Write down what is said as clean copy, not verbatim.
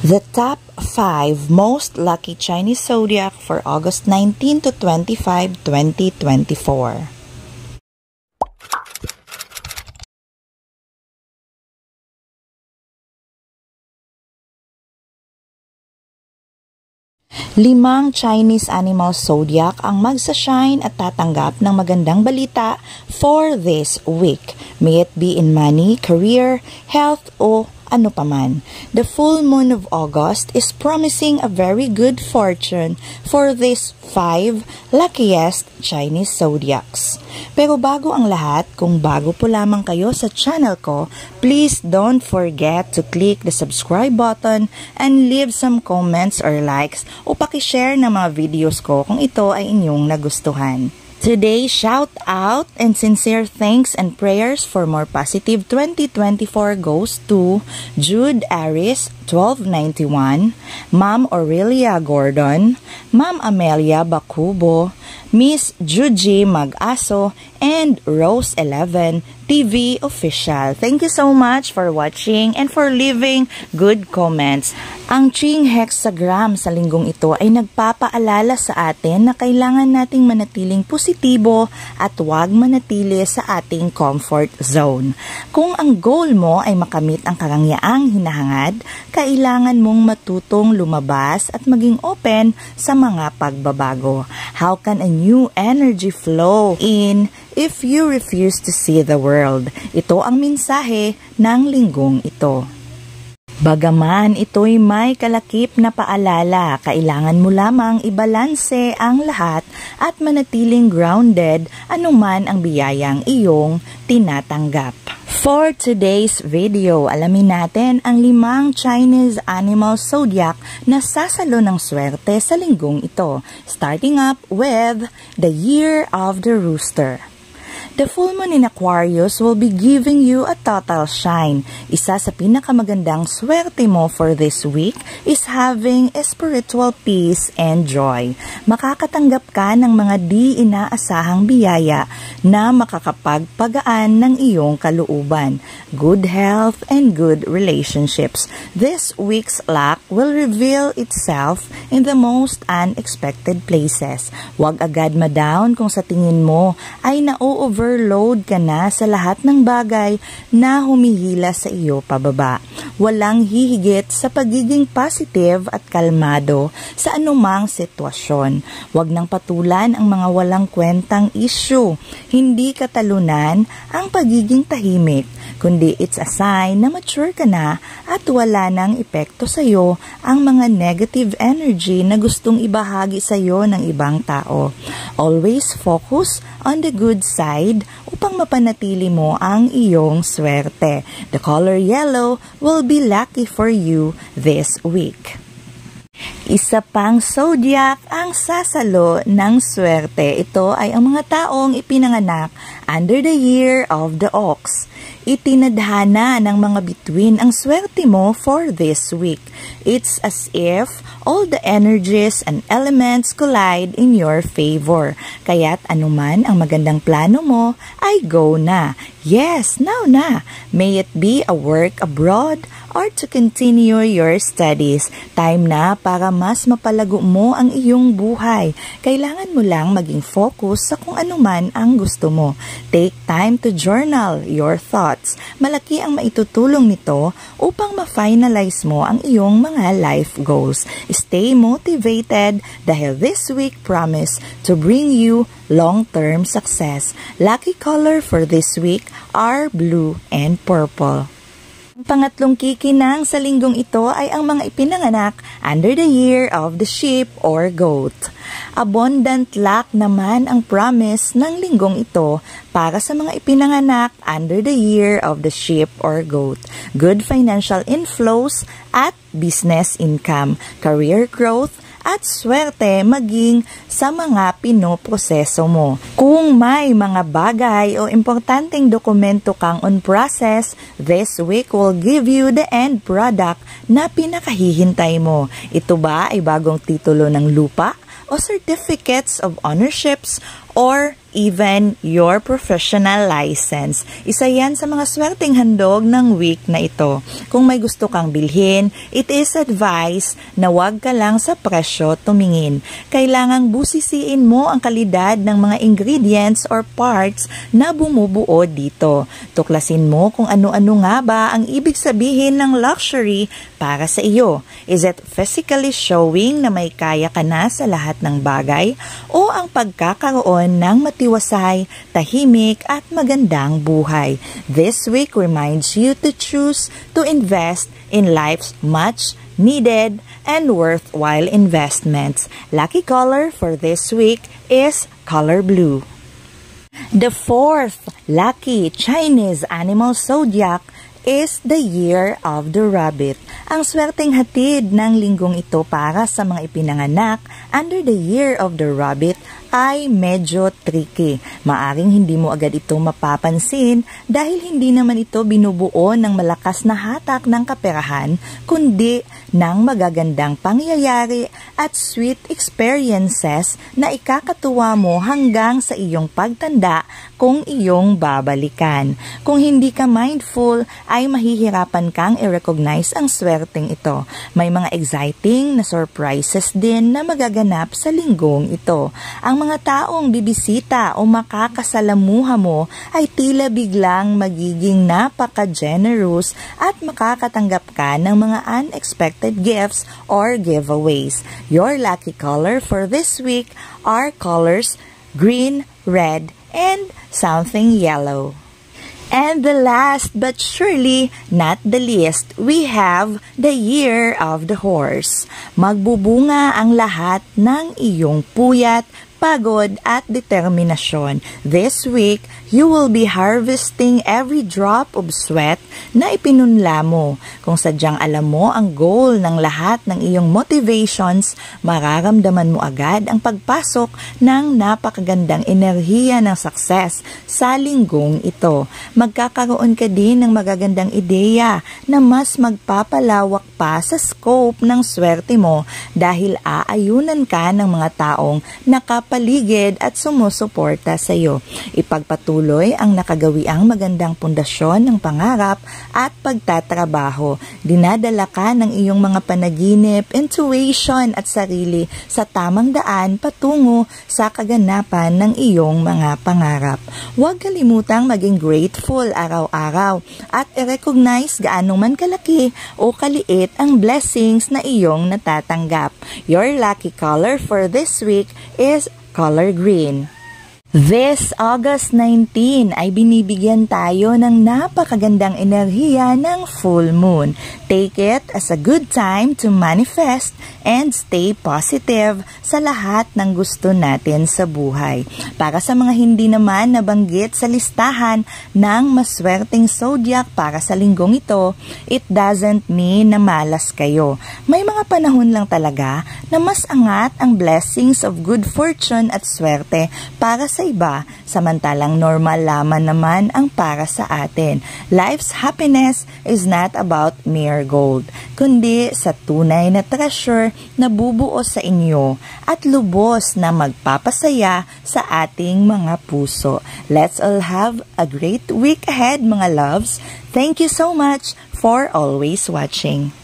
The top 5 most lucky Chinese zodiac for August 19 to 25, 2024. Limang Chinese animal zodiac ang magsa-shine at tatanggap ng magandang balita for this week. May it be in money, career, health, o ano paman. The full moon of August is promising a very good fortune for these 5 luckiest Chinese zodiacs. Pero bago ang lahat, kung bago po lamang kayo sa channel ko, please don't forget to click the subscribe button and leave some comments or likes o pakishare ng mga videos ko kung ito ay inyong nagustuhan. Today's shout out and sincere thanks and prayers for more positive 2024 goes to Jude Aris 1291, Ma'am Aurelia Gordon, Ma'am Amelia Bakubo, Miss Juji Mag-aso, and Rose 11 TV Official. Thank you so much for watching and for leaving good comments. Ang Ching Hexagram sa linggong ito ay nagpapaalala sa atin na kailangan nating manatiling positibo at huwag manatili sa ating comfort zone. Kung ang goal mo ay makamit ang karangyaan hinahangad, kailangan mong matutong lumabas at maging open sa mga pagbabago. How can a new energy flow in if you refuse to see the world? Ito ang mensahe ng linggong ito. Bagaman ito'y may kalakip na paalala, kailangan mo lamang ibalanse ang lahat at manatiling grounded anuman ang biyayang iyong tinatanggap. For today's video, alamin natin ang 5 Chinese animal zodiac na sasalo ng swerte sa linggong ito, starting up with the Year of the Rooster. The full moon in Aquarius will be giving you a total shine. Isa sa pinakamagandang swerte mo for this week is having a spiritual peace and joy. Makakatanggap ka ng mga di inaasahang biyaya na makakapagpagaan ng iyong kalooban, good health, and good relationships. This week's luck will reveal itself in the most unexpected places. Huwag agad ma-down kung sa tingin mo ay overload ka na sa lahat ng bagay na humihila sa iyo pababa. Walang hihigit sa pagiging positive at kalmado sa anumang sitwasyon. Huwag nang patulan ang mga walang kwentang issue. Hindi katalunan ang pagiging tahimik, kundi it's a sign na mature ka na at wala nang epekto sa iyo ang mga negative energy na gustong ibahagi sa iyo ng ibang tao. Always focus on the good side upang mapanatili mo ang iyong swerte. The color yellow will be lucky for you this week. Isa pang zodiac ang sasalo ng swerte. Ito ay ang mga taong ipinanganak under the year of the ox. Itinadhana ng mga bituin ang swerte mo for this week. It's as if all the energies and elements collide in your favor. Kaya't anuman ang magandang plano mo ay go na. Yes, now na. May it be a work abroad or to continue your studies. Time na para mas mapalago mo ang iyong buhay. Kailangan mo lang maging focus sa kung anuman ang gusto mo. Take time to journal your thoughts. Malaki ang maitutulong nito upang ma-finalize mo ang iyong mga life goals. Stay motivated dahil this week promise to bring you long-term success. Lucky color for this week are blue and purple. Ang pangatlong kikinang sa linggong ito ay ang mga ipinanganak under the year of the sheep or goat. Abundant luck naman ang promise ng linggong ito para sa mga ipinanganak under the year of the sheep or goat. Good financial inflows at business income, career growth, at swerte maging sa mga pinoproseso mo. Kung may mga bagay o importanteng dokumento kang on process, this week will give you the end product na pinakahihintay mo. Ito ba ay bagong titulo ng lupa o certificates of ownerships or even your professional license. Isa yan sa mga swerteng handog ng week na ito. Kung may gusto kang bilhin, it is advised na wag ka lang sa presyo tumingin. Kailangang busisiin mo ang kalidad ng mga ingredients or parts na bumubuo dito. Tuklasin mo kung ano-ano nga ba ang ibig sabihin ng luxury para sa iyo. Is it physically showing na may kaya ka na sa lahat ng bagay o ang pagkakaroon ng matiwasay, tahimik at magandang buhay? This week reminds you to choose to invest in life's much needed and worthwhile investments. Lucky color for this week is color blue. The fourth lucky Chinese animal zodiac is the Year of the Rabbit. Ang swerteng hatid ng linggong ito para sa mga ipinanganak under the Year of the Rabbit ay medyo tricky. Maaring hindi mo agad ito mapapansin dahil hindi naman ito binubuo ng malakas na hatak ng kaperahan, kundi ng magagandang pangyayari at sweet experiences na ikakatuwa mo hanggang sa iyong pagtanda kung iyong babalikan. Kung hindi ka mindful, ay mahihirapan kang i-recognize ang swerteng ito. May mga exciting na surprises din na magaganap sa linggong ito. Ang mga taong bibisita o makakasalamuha mo ay tila biglang magiging napaka-generous at makakatanggap ka ng mga unexpected gifts or giveaways. Your lucky color for this week are colors green, red, and something yellow. And the last but surely not the least, we have the Year of the Horse. Magbubunga ang lahat ng iyong puyat, pagod at determinasyon. This week, you will be harvesting every drop of sweat na ipinunla mo. Kung sadyang alam mo ang goal ng lahat ng iyong motivations, mararamdaman mo agad ang pagpasok ng napakagandang enerhiya ng success sa linggong ito. Magkakaroon ka din ng magagandang ideya na mas magpapalawak pa sa scope ng swerte mo dahil aayunan ka ng mga taong nakapaligid at sumusuporta sa iyo. Ipagpatuloy ang nakagawiang magandang pundasyon ng pangarap at pagtatrabaho. Dinadala ka ng iyong mga panaginip, intuition at sarili sa tamang daan patungo sa kaganapan ng iyong mga pangarap. Huwag kalimutang maging grateful araw-araw at i-recognize gaano man kalaki o kaliit ang blessings na iyong natatanggap. Your lucky color for this week is color green. This August 19 ay binibigyan tayo ng napakagandang enerhiya ng full moon. Take it as a good time to manifest and stay positive sa lahat ng gusto natin sa buhay. Para sa mga hindi naman nabanggit sa listahan ng maswerteng zodiac para sa linggong ito, it doesn't mean na malas kayo. May mga panahon lang talaga na mas angat ang blessings of good fortune at swerte para sa iba, samantalang normal lamang naman ang para sa atin. Life's happiness is not about mere gold, kundi sa tunay na treasure na bubuo sa inyo at lubos na magpapasaya sa ating mga puso. Let's all have a great week ahead, mga loves. Thank you so much for always watching.